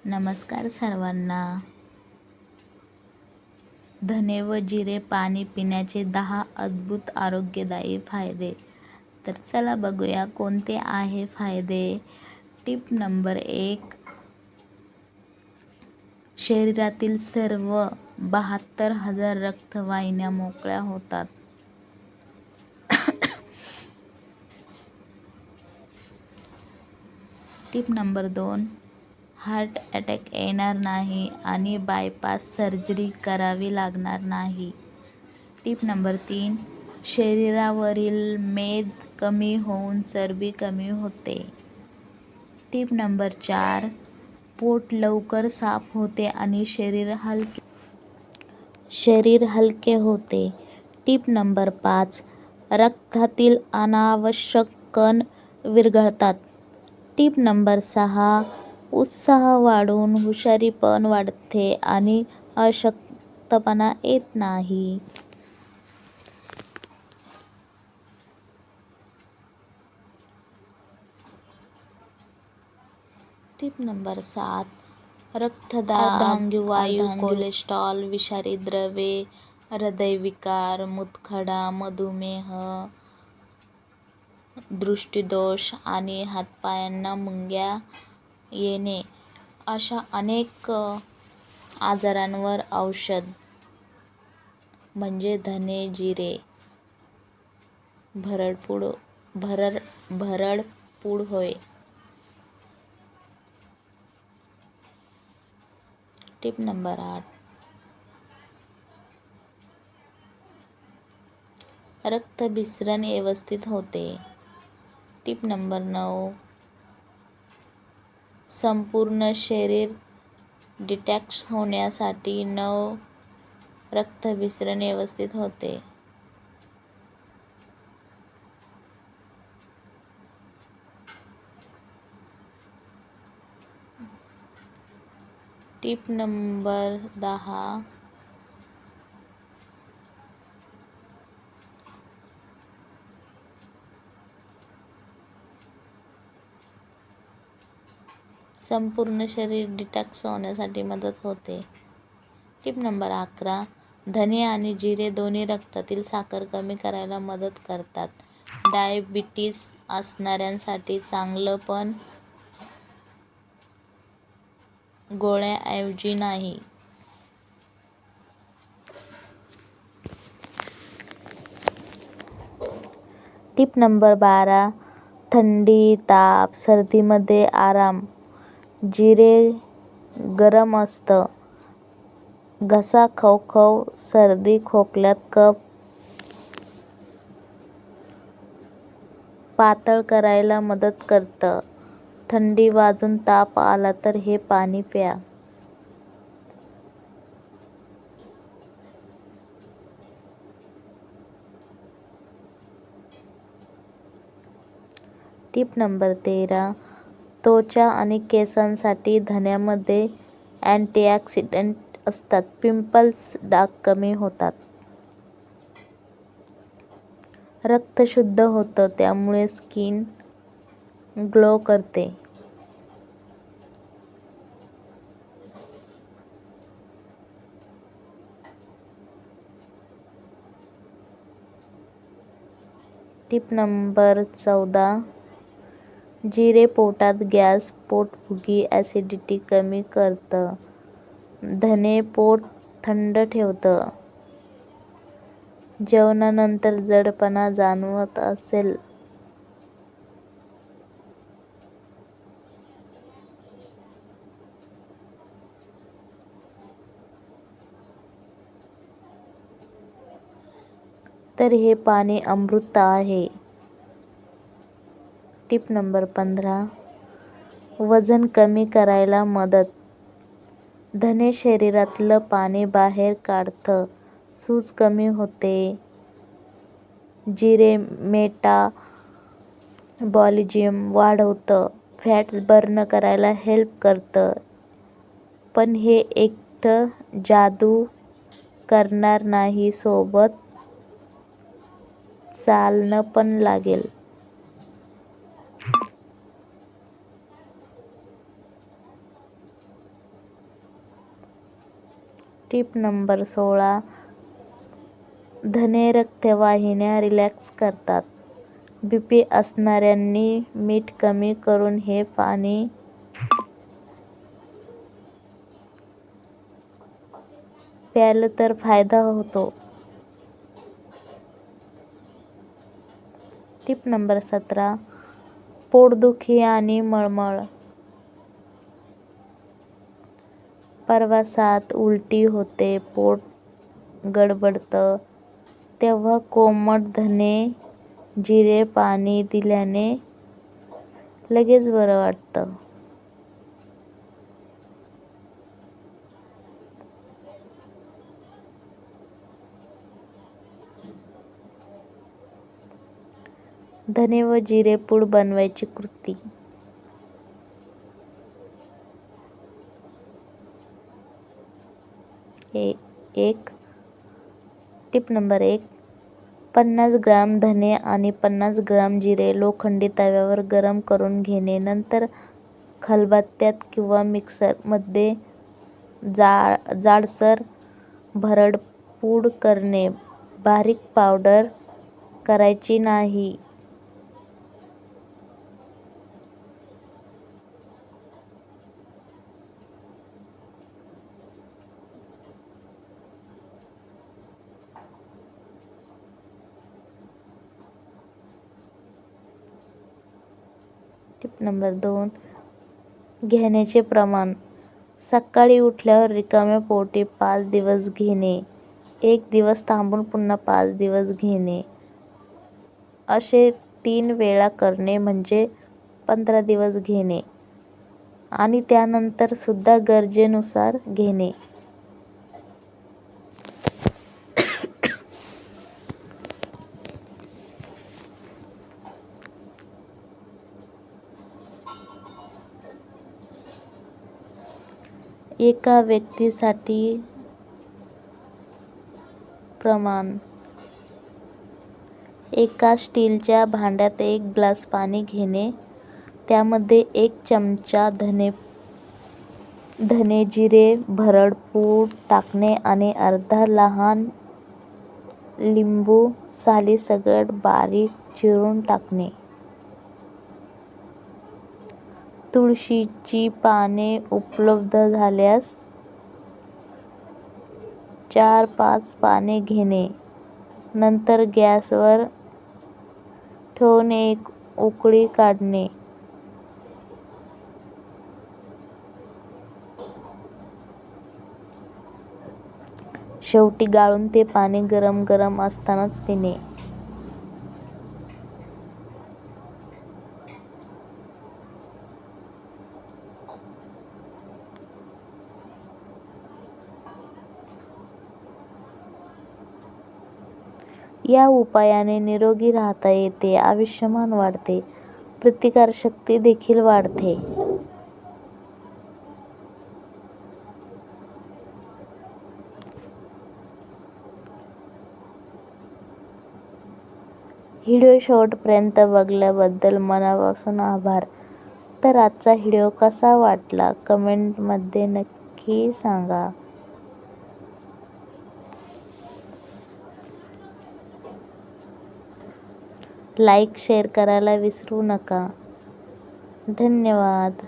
नमस्कार सर्वांना. धने व जिरे पाणी पिण्याचे 10 अद्भुत आरोग्यदायी फायदे. तर चला बघूया कोणते आहे फायदे. Tip number 1. शरीरातील सर्व 72,000 रक्तवाहिन्या मोकळ्या होतात. Tip number 2. हार्ट अटॅक येणार नाही आणि बायपास सर्जरी करावी लागणार नाही. Tip number 3. शरीरावरील मेद कमी होऊन चरबी कमी होते. Tip number 4. पोट लवकर साफ होते आणि शरीर हलके होते. Tip number 5. रक्तातील अनावश्यक कण विरघळतात. Tip number 6. उत्साह वाढून हुशारीपण वाढते आणि अशक्तपणा येत नाही. Tip number 7. अर्धांगवायू, कोलेस्ट्रॉल, विषारी द्रव्ये, हृदयविकार, मूतखडा, मधुमेह, दृष्टिदोष आणि हातापायांना मुंग्या येणे अशा अनेक आजारांवर औषध म्हणजे धने जिरे. भरडपूड होय. Tip number 8. रक्ताभिसरण व्यवस्थित होते. Tip number 9. संपूर्ण शरीर डिटॉक्स होण्यासाठी रक्ताभिसरण व्यवस्थित होते. Tip number 10. संपूर्ण शरीर डिटॉक्स होण्यासाठी मदत होते. Tip number 11. धने आणि जिरे दोन्ही रक्तातील साखर कमी करायला मदत करतात. डायबिटीस असणाऱ्यांसाठी चांगलं, पण गोळ्यांऐवजी नाही. Tip number 12. थंडी, ताप, सर्दीमध्ये आराम. जिरे गरम असतं. घसा खवखव, सर्दी, खोकल्यात कफ पातळ करायला मदत करतं. थंडी वाजून ताप आला तर हे पाणी प्या. Tip number 13. त्वचा आणि केसांसाठी धन्यामध्ये अँटिऑक्सिडंट असतात. पिंपल्स, डाग कमी होतात. रक्त शुद्ध होतं, त्यामुळे स्किन ग्लो करते. Tip number 14. जिरे पोटात गॅस, पोटफुगी, ॲसिडिटी कमी करतं. धने पोट थंड ठेवतं. जेवणानंतर जडपणा जाणवत असेल तर हे पाणी अमृत आहे. Tip number 15. वजन कमी करायला मदत. धने शरीरातलं पाणी बाहेर काढतं. सूज कमी होते. जिरे मेटाबॉलिझम वाढवतं. फॅट्स बर्न करायला हेल्प करतं. पण हे एकटं जादू करणार नाही, सोबत चालणं पण लागेल. टिप नंबर 16, धने रक्तवाहिन्या रिलॅक्स करतात. बीपी असणाऱ्यांनी मीठ कमी करून हे पाणी प्यायलं तर फायदा होतो. टिप नंबर 17, पोटदुखी आणि मळमळ. प्रवासात उलटी होते, पोट गडबडतं, तेव्हा कोमट धने जिरे पाणी दिल्याने लगेच बरं वाटतं. धने व जिरे पूड बनवायची कृती. टिप नंबर 1, 50 ग्राम धने आणि 50 ग्राम जिरे लोखंडी तव्यावर गरम करून घेणे. नंतर खलबत्त्यात किंवा मिक्सरमध्ये जाडसर भरड पूड करणे. बारीक पावडर करायची नाही. टिप नंबर 2, घेण्याचे प्रमाण. सकाळी उठल्यावर रिकाम्या पोटी 5 दिवस घेणे. 1 दिवस थांबून पुन्हा 5 दिवस घेणे. असे 3 वेळा करणे म्हणजे 15 दिवस घेणे आणि त्यानंतर सुद्धा गरजेनुसार घेणे. एका व्यक्तीसाठी प्रमाण. एका स्टीलच्या भांड्यात 1 ग्लास पाणी घेणे. त्यामध्ये 1 चमचा धने जिरे भरड पूड टाकणे आणि अर्धा लहान लिंबू सालीसकट बारीक चिरून टाकणे. तुळशीची पाने उपलब्ध झाल्यास 4-5 पाने घेणे. नंतर गॅसवर ठेवून 1 उकळी काढणे. शेवटी गाळून ते पाणी गरम असतानाच पिणे. या उपायाने निरोगी राहता येते, आयुष्यमान वाढते, प्रतिकारशक्ती देखील वाढते. व्हिडिओ शेवटपर्यंत बघितल्याबद्दल मनापासून आभार. तर आजचा व्हिडिओ कसा वाटला कमेंटमध्ये नक्की सांगा. लाईक शेअर करायला विसरू नका. धन्यवाद.